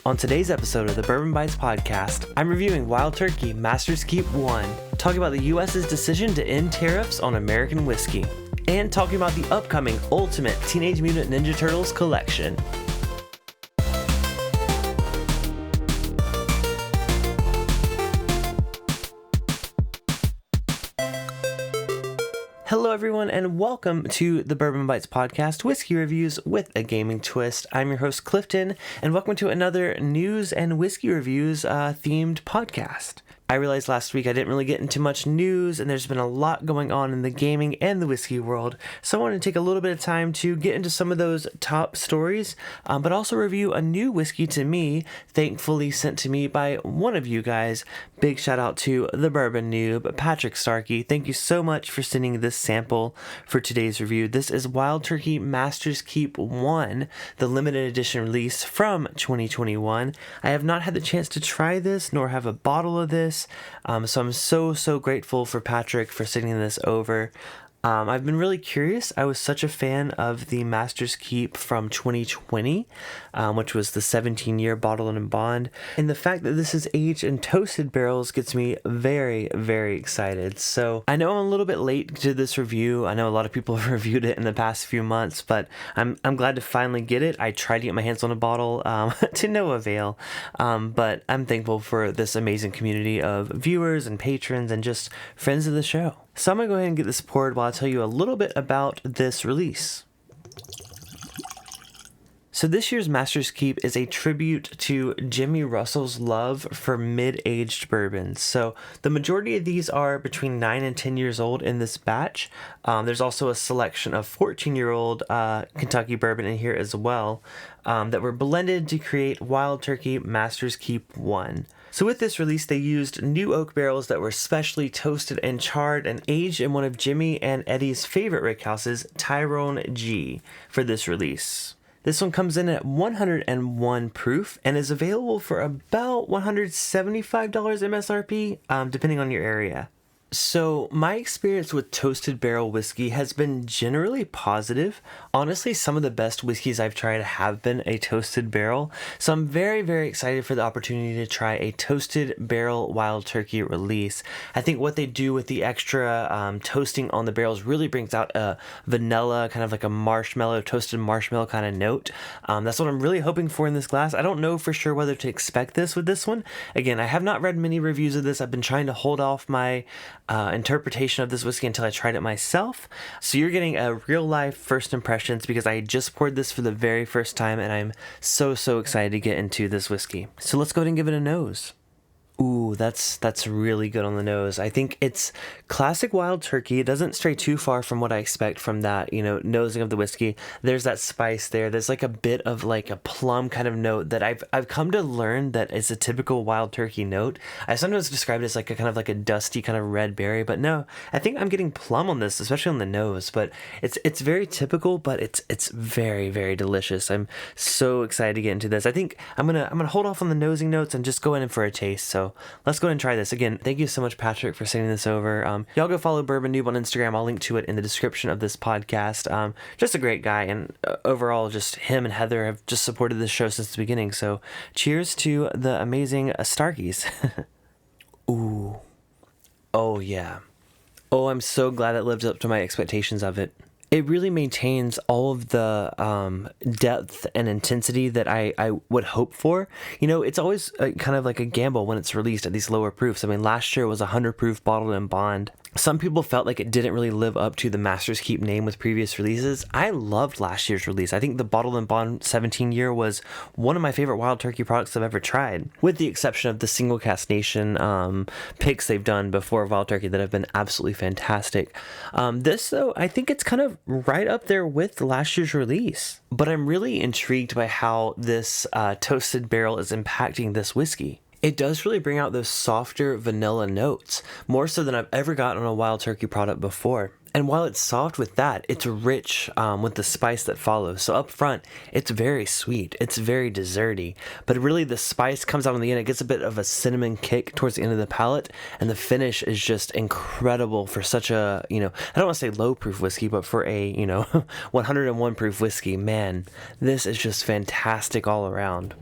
On today's episode of the Bourbon Bites podcast, I'm reviewing Wild Turkey Master's Keep 1, talking about the U.S.'s decision to end tariffs on American whiskey, and talking about the upcoming Ultimate Teenage Mutant Ninja Turtles collection. Hello everyone and welcome to the Bourbon Bites podcast, whiskey reviews with a gaming twist. I'm your host Clifton and welcome to another news and whiskey reviews themed podcast. I realized last week I didn't really get into much news and there's been a lot going on in the gaming and the whiskey world, so I wanted to take a little bit of time to get into some of those top stories, but also review a new whiskey to me, thankfully sent to me by one of you guys. Big shout out to the Bourbon Noob, Patrick Starkey. Thank you so much for sending this sample for today's review. This is Wild Turkey Master's Keep 1, the limited edition release from 2021. I have not had the chance to try this nor have a bottle of this. So I'm so grateful for Patrick for sending this over. I've been really curious. I was such a fan of the Master's Keep from 2020, which was the 17-year bottle and bond. And the fact that this is aged in toasted barrels gets me very excited. So I know I'm a little bit late to this review. I know a lot of people have reviewed it in the past few months, but I'm glad to finally get it. I tried to get my hands on a bottle to no avail, but I'm thankful for this amazing community of viewers and patrons and just friends of the show. So I'm going to go ahead and get this poured while I tell you a little bit about this release. So this year's Master's Keep is a tribute to Jimmy Russell's love for mid-aged bourbons. So the majority of these are between 9 and 10 years old in this batch. There's also a selection of 14-year-old Kentucky bourbon in here as well that were blended to create Wild Turkey Master's Keep 1. So with this release, they used new oak barrels that were specially toasted and charred and aged in one of Jimmy and Eddie's favorite rickhouses, Tyrone G, for this release. This one comes in at 101 proof and is available for about $175 MSRP, depending on your area. So my experience with toasted barrel whiskey has been generally positive. Honestly, some of the best whiskeys I've tried have been a toasted barrel. So I'm very excited for the opportunity to try a toasted barrel Wild Turkey release. I think what they do with the extra toasting on the barrels really brings out a vanilla, kind of like a marshmallow, toasted marshmallow kind of note. That's what I'm really hoping for in this glass. I don't know for sure whether to expect this with this one. Again, I have not read many reviews of this. I've been trying to hold off my interpretation of this whiskey until I tried it myself. So you're getting a real life first impressions because I just poured this for the very first time and I'm so excited to get into this whiskey. So let's go ahead and give it a nose. Ooh, that's really good on the nose. I think it's classic Wild Turkey. It doesn't stray too far from what I expect from that, nosing of the whiskey. There's that spice there. There's like a bit of like a plum kind of note that I've come to learn that is a typical Wild Turkey note. I sometimes describe it as like a kind of like a dusty kind of red berry, but no, I think I'm getting plum on this, especially on the nose. But it's very typical, but it's very delicious. I'm so excited to get into this. I think I'm gonna hold off on the nosing notes and just go in for a taste. So let's go ahead and try this. Again, thank you so much, Patrick, for sending this over. Y'all go follow Bourbon Noob on Instagram. I'll link to it in the description of this podcast. Just a great guy, and overall, just him and Heather have just supported this show since the beginning. So cheers to the amazing Starkeys. Ooh. Oh, yeah. Oh, I'm so glad it lived up to my expectations of it. It really maintains all of the depth and intensity that I would hope for. It's always kind of like a gamble when it's released at these lower proofs. I mean, last year it was a 100 proof bottled in bond. Some people felt like it didn't really live up to the Master's Keep name with previous releases. I loved last year's release. I think the Bottled and Bond 17-year was one of my favorite Wild Turkey products I've ever tried, with the exception of the single cast nation picks they've done before Wild Turkey that have been absolutely fantastic. This, though, I think it's kind of right up there with last year's release. But I'm really intrigued by how this toasted barrel is impacting this whiskey. It does really bring out those softer vanilla notes, more so than I've ever gotten on a Wild Turkey product before. And while it's soft with that, it's rich with the spice that follows. So up front, it's very sweet. It's very desserty. But really the spice comes out on the end. It gets a bit of a cinnamon kick towards the end of the palate. And the finish is just incredible for such a, I don't want to say low proof whiskey, but for a, 101 proof whiskey. Man, this is just fantastic all around.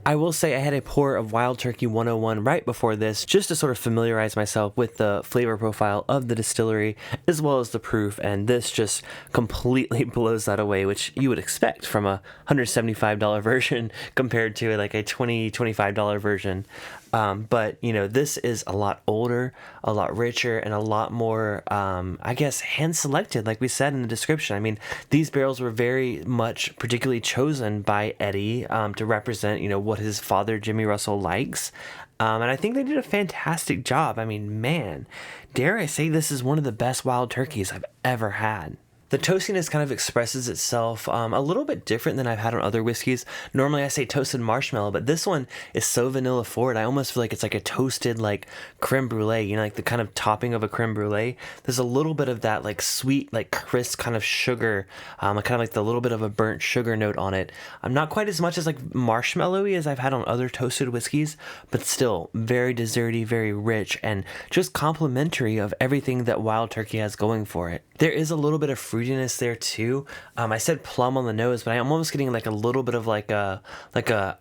I will say I had a pour of Wild Turkey 101 right before this, just to sort of familiarize myself with the flavor profile of the distillery, as well as the proof, and this just completely blows that away, which you would expect from a $175 version compared to like a $20, $25 version. But, this is a lot older, a lot richer, and a lot more, I guess, hand-selected, like we said in the description. I mean, these barrels were very much particularly chosen by Eddie to represent, what his father, Jimmy Russell, likes. And I think they did a fantastic job. I mean, man, dare I say this is one of the best wild turkeys I've ever had. The toastiness kind of expresses itself a little bit different than I've had on other whiskeys. Normally I say toasted marshmallow, but this one is so vanilla forward. I almost feel like it's like a toasted like creme brulee, like the kind of topping of a creme brulee. There's a little bit of that like sweet, like crisp kind of sugar, kind of like the little bit of a burnt sugar note on it. Not quite as much as like marshmallowy as I've had on other toasted whiskeys, but still very desserty, very rich, and just complimentary of everything that Wild Turkey has going for it. There is a little bit of fruitiness there too. I said plum on the nose, but I'm almost getting like a little bit of like a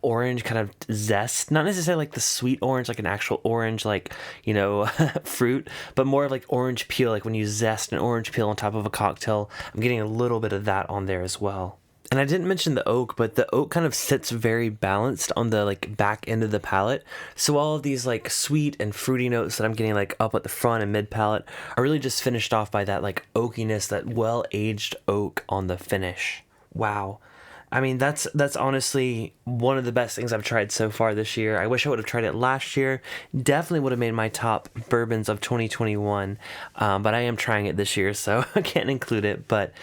orange kind of zest. Not necessarily like the sweet orange, like an actual orange, like, fruit, but more of like orange peel, like when you zest an orange peel on top of a cocktail. I'm getting a little bit of that on there as well. And I didn't mention the oak, but the oak kind of sits very balanced on the like back end of the palate. So all of these like sweet and fruity notes that I'm getting like up at the front and mid palate are really just finished off by that like oakiness, that well-aged oak on the finish. Wow. I mean, that's honestly one of the best things I've tried so far this year. I wish I would have tried it last year. Definitely would have made my top bourbons of 2021. But I am trying it this year, so I can't include it. But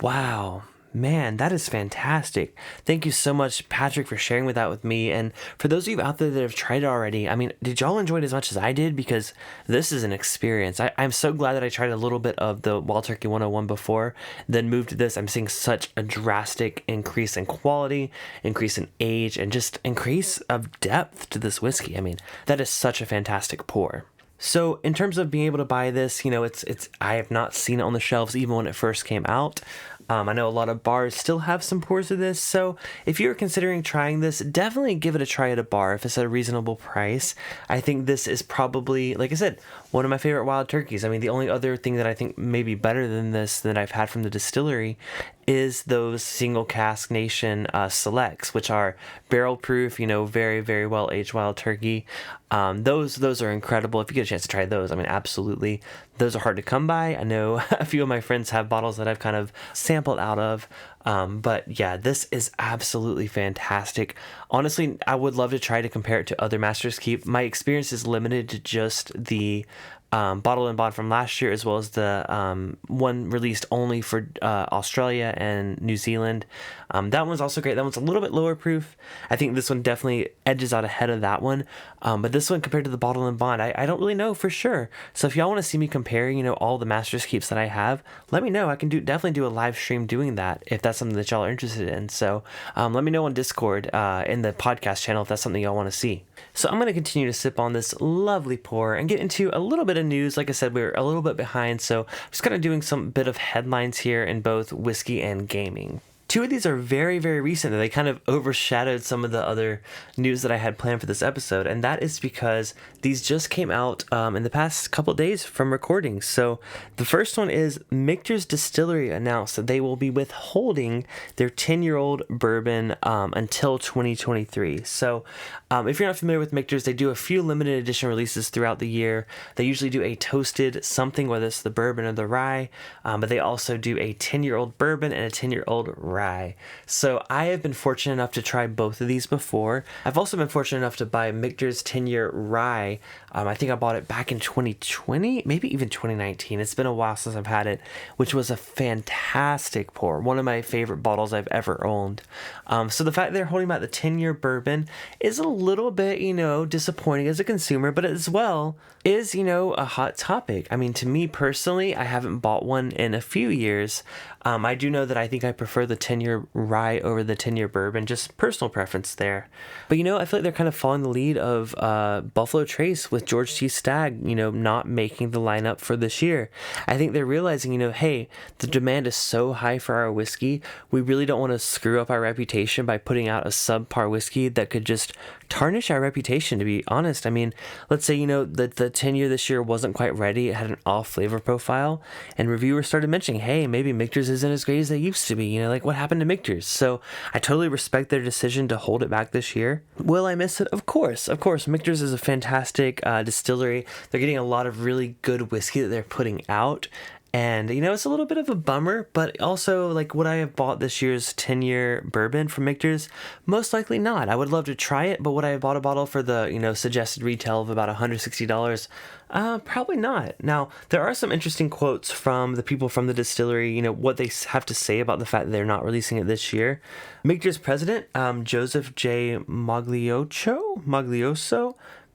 wow. Man, that is fantastic. Thank you so much, Patrick, for sharing that with me. And for those of you out there that have tried it already, I mean, did y'all enjoy it as much as I did? Because this is an experience. I'm so glad that I tried a little bit of the Wild Turkey 101 before, then moved to this. I'm seeing such a drastic increase in quality, increase in age, and just increase of depth to this whiskey. I mean, that is such a fantastic pour. So in terms of being able to buy this, it's I have not seen it on the shelves even when it first came out. I know a lot of bars still have some pours of this, so if you're considering trying this, definitely give it a try at a bar if it's at a reasonable price. I think this is probably, like I said, one of my favorite wild turkeys. I mean, the only other thing that I think may be better than this that I've had from the distillery is those single cask nation selects, which are barrel proof, very, very well aged wild turkey. Those are incredible. If you get a chance to try those, I mean, absolutely. Those are hard to come by. I know a few of my friends have bottles that I've kind of sampled out of. But yeah, this is absolutely fantastic. Honestly, I would love to try to compare it to other Master's Keep. My experience is limited to just the bottle and bond from last year, as well as the one released only for Australia and New Zealand. That one's also great. That one's a little bit lower proof. I think this one definitely edges out ahead of that one. But this one compared to the bottle and bond, I don't really know for sure. So if y'all want to see me compare, all the Master's Keeps that I have, let me know. I can definitely do a live stream doing that if that's something that y'all are interested in. So let me know on Discord in the podcast channel if that's something y'all want to see. So I'm going to continue to sip on this lovely pour and get into a little bit of news. Like I said, we're a little bit behind, so I'm just kind of doing some bit of headlines here in both whiskey and gaming. Two of these are very, very recent. They kind of overshadowed some of the other news that I had planned for this episode, and that is because these just came out in the past couple days from recording. So the first one is Michter's Distillery announced that they will be withholding their 10-year-old bourbon until 2023. So if you're not familiar with Michter's, they do a few limited edition releases throughout the year. They usually do a toasted something, whether it's the bourbon or the rye, but they also do a 10-year-old bourbon and a 10-year-old rye. So I have been fortunate enough to try both of these before. I've also been fortunate enough to buy Michter's 10-year rye. I think I bought it back in 2020, maybe even 2019. It's been a while since I've had it, which was a fantastic pour. One of my favorite bottles I've ever owned. So the fact they're holding back the 10-year bourbon is a little bit, disappointing as a consumer, but as well is, a hot topic. I mean, to me personally, I haven't bought one in a few years. I do know that I think I prefer the 10-year rye over the 10-year bourbon. Just personal preference there. But, I feel like they're kind of following the lead of Buffalo Trace with George T. Stagg, not making the lineup for this year. I think they're realizing, hey, the demand is so high for our whiskey. We really don't want to screw up our reputation by putting out a subpar whiskey that could just tarnish our reputation, to be honest. I mean, let's say, the 10-year this year wasn't quite ready. It had an off flavor profile, and reviewers started mentioning, hey, maybe Michter's isn't as great as they used to be. Like what happened to Michter's? So I totally respect their decision to hold it back this year. Will I miss it? Of course. Michter's is a fantastic distillery. They're getting a lot of really good whiskey that they're putting out. And, it's a little bit of a bummer, but also, like, would I have bought this year's 10-year bourbon from Michter's? Most likely not. I would love to try it, but would I have bought a bottle for the, suggested retail of about $160? Probably not. Now, there are some interesting quotes from the people from the distillery, what they have to say about the fact that they're not releasing it this year. Michter's president, Joseph J. Maglioso,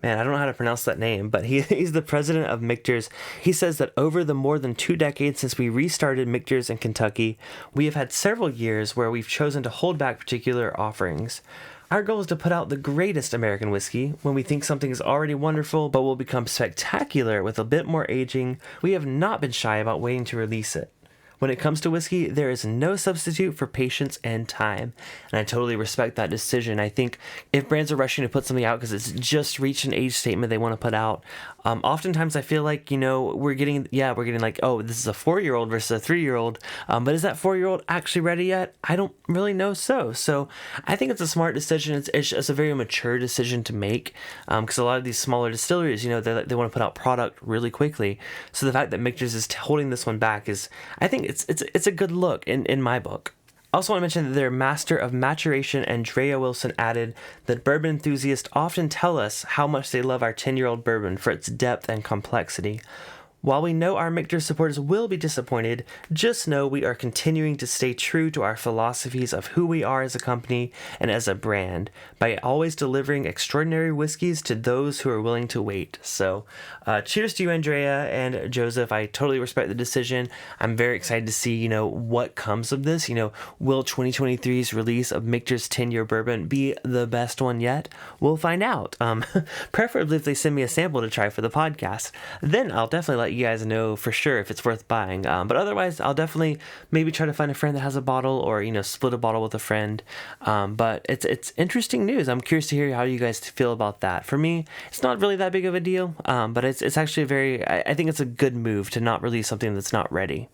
man, I don't know how to pronounce that name, but he's the president of Michter's. He says that over the more than 2 decades since we restarted Michter's in Kentucky, we have had several years where we've chosen to hold back particular offerings. Our goal is to put out the greatest American whiskey. When we think something is already wonderful but will become spectacular with a bit more aging, we have not been shy about waiting to release it. When it comes to whiskey, there is no substitute for patience and time. And I totally respect that decision. I think if brands are rushing to put something out because it's just reached an age statement they want to put out, oftentimes I feel like, we're getting like, oh, this is a 4-year-old versus a 3-year-old. But is that 4-year-old actually ready yet? I don't really know So I think it's a smart decision. It's a very mature decision to make because a lot of these smaller distilleries, they want to put out product really quickly. So the fact that Michter's is holding this one back is, I think, it's a good look in my book. I also want to mention that their master of maturation, Andrea Wilson, added that bourbon enthusiasts often tell us how much they love our 10-year-old bourbon for its depth and complexity. While we know our Michter's supporters will be disappointed, just know we are continuing to stay true to our philosophies of who we are as a company and as a brand by always delivering extraordinary whiskeys to those who are willing to wait. So, cheers to you, Andrea and Joseph. I totally respect the decision. I'm very excited to see, what comes of this. Will 2023's release of Michter's 10-year bourbon be the best one yet? We'll find out. Preferably if they send me a sample to try for the podcast. Then I'll definitely let you guys know for sure if it's worth buying. But otherwise, I'll definitely maybe try to find a friend that has a bottle or, split a bottle with a friend. But it's interesting news. I'm curious to hear how you guys feel about that. For me, it's not really that big of a deal, but it's actually I think it's a good move to not release something that's not ready.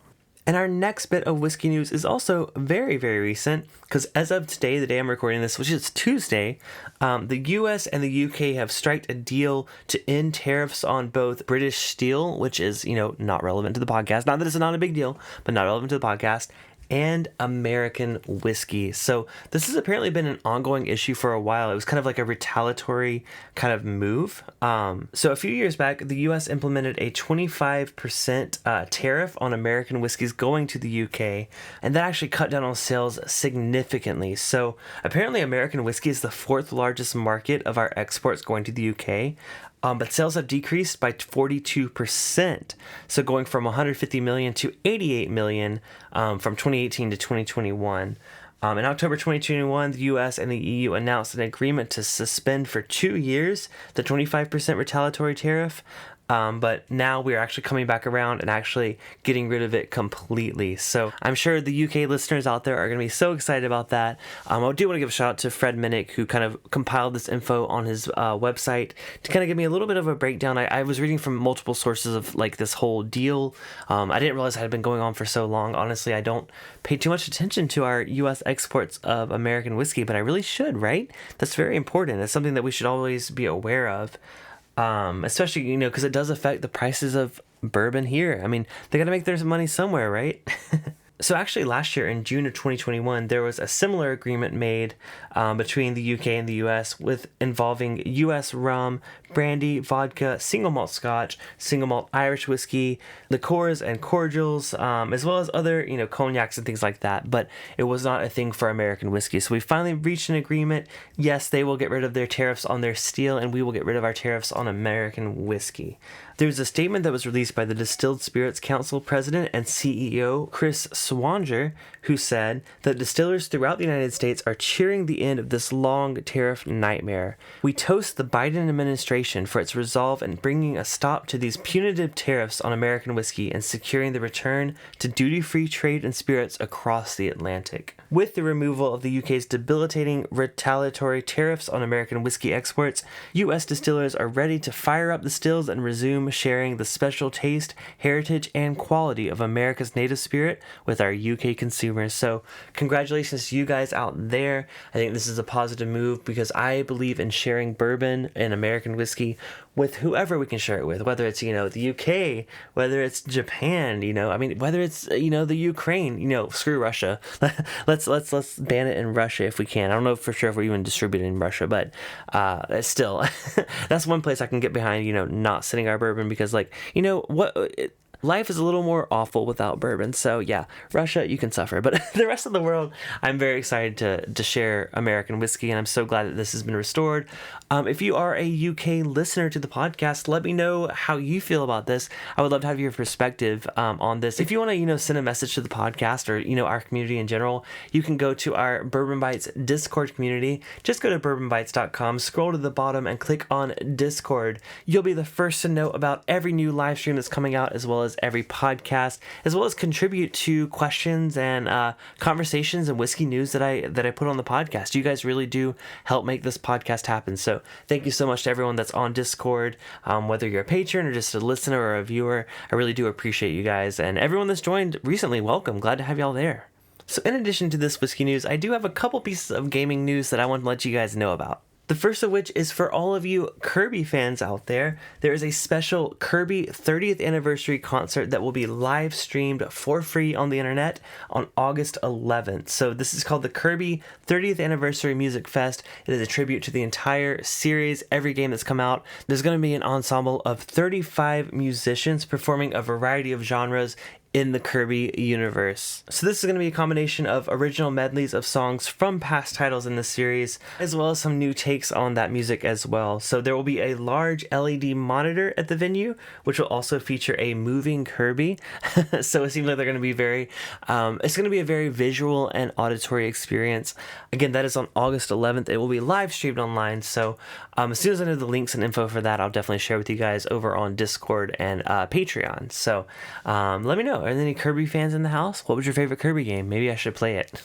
And our next bit of whiskey news is also very, very recent, because as of today, the day I'm recording this, which is Tuesday, the US and the UK have striked a deal to end tariffs on both British steel, which is, not relevant to the podcast. Not that it's not a big deal, but not relevant to the podcast, and American whiskey. So this has apparently been an ongoing issue for a while. It was kind of like a retaliatory kind of move. So a few years back, the U.S. implemented a 25% tariff on American whiskeys going to the U.K., and that actually cut down on sales significantly. So apparently American whiskey is the 4th largest market of our exports going to the U.K., but sales have decreased by 42%. So going from 150 million to 88 million from 2018 to 2021. In October 2021, the US and the EU announced an agreement to suspend for 2 years the 25% retaliatory tariff. But now we're actually coming back around and actually getting rid of it completely. So I'm sure the UK listeners out there are going to be so excited about that. I do want to give a shout out to Fred Minnick, who kind of compiled this info on his website to kind of give me a little bit of a breakdown. I was reading from multiple sources of like this whole deal. I didn't realize it had been going on for so long. Honestly, I don't pay too much attention to our US exports of American whiskey, but I really should, right? That's very important. It's something that we should always be aware of. Especially, because it does affect the prices of bourbon here. I mean, they got to make their money somewhere, right? So actually last year in June of 2021, there was a similar agreement made between the UK and the US, with involving US rum, brandy, vodka, single malt Scotch, single malt Irish whiskey, liqueurs and cordials, as well as other, cognacs and things like that. But it was not a thing for American whiskey. So we finally reached an agreement. Yes, they will get rid of their tariffs on their steel, and we will get rid of our tariffs on American whiskey. There's a statement that was released by the Distilled Spirits Council president and CEO, Chris Swanger, who said that distillers throughout the United States are cheering the end of this long tariff nightmare. We toast the Biden administration for its resolve in bringing a stop to these punitive tariffs on American whiskey and securing the return to duty-free trade in spirits across the Atlantic. With the removal of the UK's debilitating retaliatory tariffs on American whiskey exports, U.S. distillers are ready to fire up the stills and resume sharing the special taste, heritage, and quality of America's native spirit with our UK consumers. So congratulations to you guys out there. I think this is a positive move because I believe in sharing bourbon and American whiskey with whoever we can share it with, whether it's, the UK, whether it's Japan, whether it's, the Ukraine, screw Russia. let's ban it in Russia if we can. I don't know for sure if we even distribute it in Russia, but still, that's one place I can get behind, not sending our bourbon because, life is a little more awful without bourbon. So yeah, Russia, you can suffer. But the rest of the world, I'm very excited to share American whiskey, and I'm so glad that this has been restored. If you are a UK listener to the podcast, let me know how you feel about this. I would love to have your perspective on this. If you want to, send a message to the podcast or, our community in general, you can go to our Bourbon Bites Discord community. Just go to bourbonbites.com, scroll to the bottom, and click on Discord. You'll be the first to know about every new live stream that's coming out, as well as every podcast, as well as contribute to questions and conversations and whiskey news that I put on the podcast. You guys really do help make this podcast happen. So thank you so much to everyone that's on Discord, whether you're a patron or just a listener or a viewer. I really do appreciate you guys, and everyone that's joined recently, welcome. Glad to have y'all there. So in addition to this whiskey news, I do have a couple pieces of gaming news that I want to let you guys know about. The first of which is for all of you Kirby fans out there. There is a special Kirby 30th anniversary concert that will be live streamed for free on the internet on August 11th. So this is called the Kirby 30th Anniversary Music Fest. It is a tribute to the entire series, every game that's come out. There's going to be an ensemble of 35 musicians performing a variety of genres in the Kirby universe. So this is going to be a combination of original medleys of songs from past titles in the series, as well as some new takes on that music as well. So there will be a large LED monitor at the venue, which will also feature a moving Kirby. So it seems like they're going to be it's going to be a very visual and auditory experience. Again, that is on August 11th. It will be live streamed online. So as soon as I know the links and info for that, I'll definitely share with you guys over on Discord and Patreon. So let me know. Are there any Kirby fans in the house? What was your favorite Kirby game? Maybe I should play it.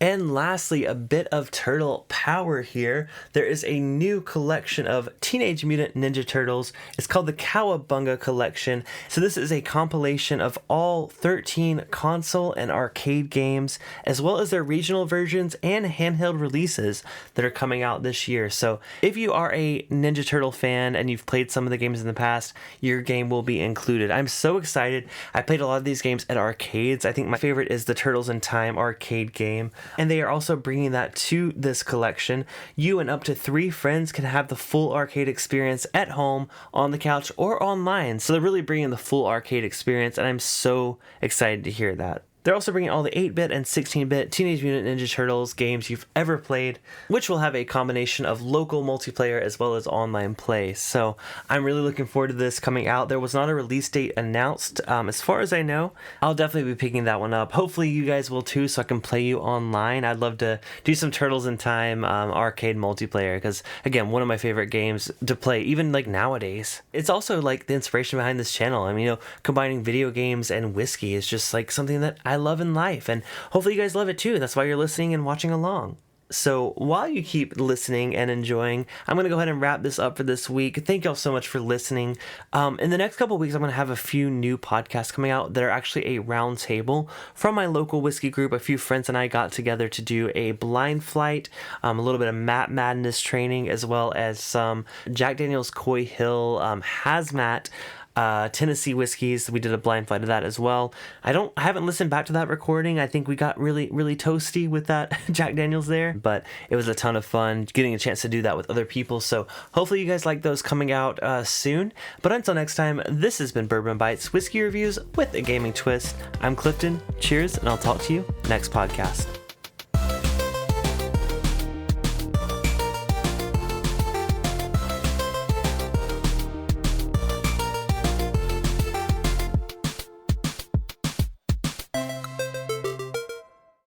And lastly, a bit of turtle power here. There is a new collection of Teenage Mutant Ninja Turtles. It's called the Cowabunga Collection. So this is a compilation of all 13 console and arcade games, as well as their regional versions and handheld releases that are coming out this year. So if you are a Ninja Turtle fan and you've played some of the games in the past, your game will be included. I'm so excited. I played a lot of these games at arcades. I think my favorite is the Turtles in Time arcade game. And they are also bringing that to this collection. You and up to 3 friends can have the full arcade experience at home, on the couch, or online. So they're really bringing the full arcade experience, and I'm so excited to hear that. They're also bringing all the 8-bit and 16-bit Teenage Mutant Ninja Turtles games you've ever played, which will have a combination of local multiplayer as well as online play. So I'm really looking forward to this coming out. There was not a release date announced. As far as I know, I'll definitely be picking that one up. Hopefully you guys will too, so I can play you online. I'd love to do some Turtles in Time arcade multiplayer because, again, one of my favorite games to play, even like nowadays. It's also like the inspiration behind this channel. I mean, combining video games and whiskey is just like something that I love in life, and hopefully you guys love it too. That's why you're listening and watching along. So while you keep listening and enjoying, I'm going to go ahead and wrap this up for this week. Thank y'all so much for listening. In the next couple of weeks, I'm going to have a few new podcasts coming out that are actually a round table from my local whiskey group. A few friends and I got together to do a blind flight, a little bit of Map Madness training, as well as some Jack Daniel's Coy Hill hazmat Tennessee whiskeys. We did a blind flight of that as well. I haven't listened back to that recording. I think we got really, really toasty with that Jack Daniels there, but it was a ton of fun getting a chance to do that with other people. So hopefully you guys like those coming out soon. But until next time, this has been Bourbon Bites Whiskey Reviews with a gaming twist. I'm Clifton. Cheers, and I'll talk to you next podcast.